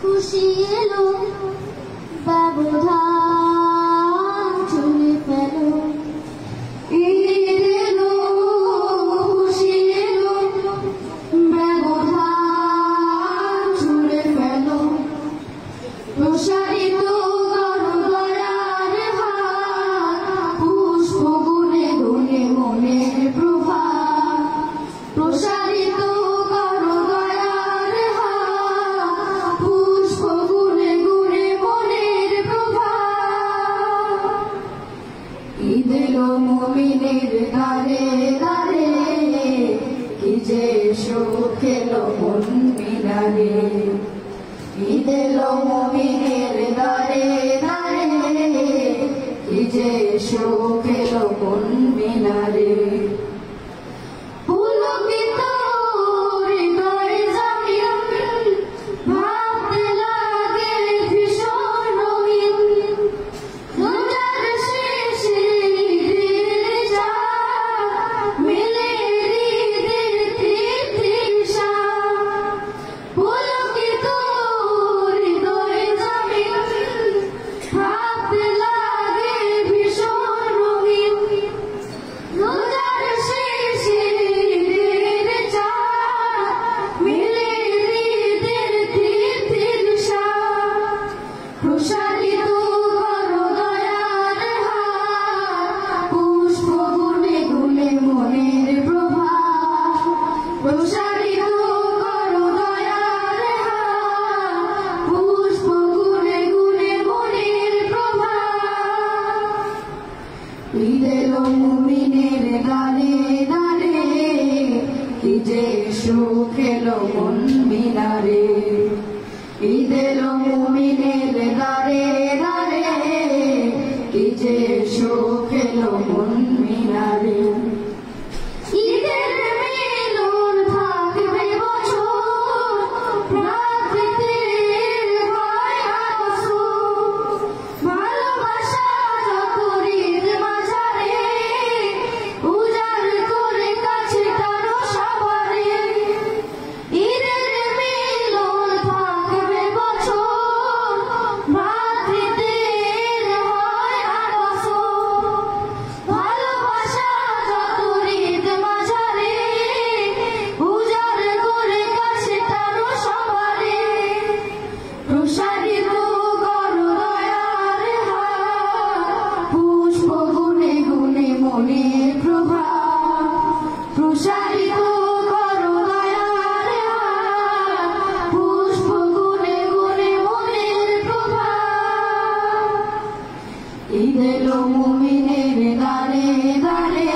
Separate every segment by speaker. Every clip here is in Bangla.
Speaker 1: খুশি এলো ব্যবধান চলে ফেলো ঈদ এলো খুশি এলো ব্যবধান চলে ফেলো প্রসারিত করো দয়ার হাত পুষ্প গুনে গুনে মনের প্রভাত প্রসারিত করো দয়ার হাত পুষ্প গুনে গুনে মনের প্রভাত ঈদ এলো মুমিনের দ্বারে দ্বারে কি যে সুখ এলো মন মিলারে ঈদ এলো মুমিনের দ্বারে দ্বারে কি যে সুখ এলো মন মিলারে পুলকিত হৃদয় জামিন ভাবতে লাগে ভীষণ রঙিন রোজার শেষে ঈদের চাঁদ মেলে ঈদের তৃষা পুলকিত হৃদয় জামিন ভাবতে লাগে ভীষণ রঙিন রোজার শেষে ঈদের চাঁদ মেলে ঈদের তৃষা প্রসারিত করো দয়ার হাত পুষ্প গুনে গুনে মনের প্রভাত প্রসারিত করো দয়ার হাত পুষ্প গুনে গুনে মনের প্রভাত ঈদ এলো মুমিনের দ্বারে দ্বারে কি যে সুখ এলো মন মিলারে ঈদ এলো মুমিনের দ্বারে দ্বারে কি যে সুখ এলো মন মিলারে ঈদের মিলন থাকবে বছর প্রাকৃতিক হয় আসর ভালোবাসা যত ঈদ মাঝারে উজাড় করে কাছে টানো সবারে ঈদের মিলন থাকবে বছর প্রাকৃতিক হয় আসর ভালোবাসা যত ঈদ মাঝারে উজাড় করে কাছে টানো সবারে প্রসারিত করো দয়ার হাত পুষ্প গুনে গুনে মনের প্রভাত প্রসারিত করো দয়ার হাত পুষ্প গুনে গুনে মনের প্রভাত ঈদ এলো মুমিনের দ্বারে দ্বারে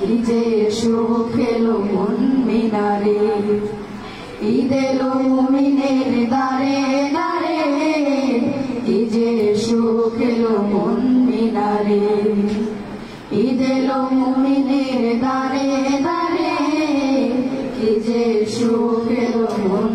Speaker 1: কি যে সুখ এলো মন মিলারে ঈদ এলো মুমিনের দ্বারে দ্বারে কি যে সুখ এলো মন মিলারে ঈদ এলো মুমিনের দ্বারে দ্বারে কি যে সুখ এলো মন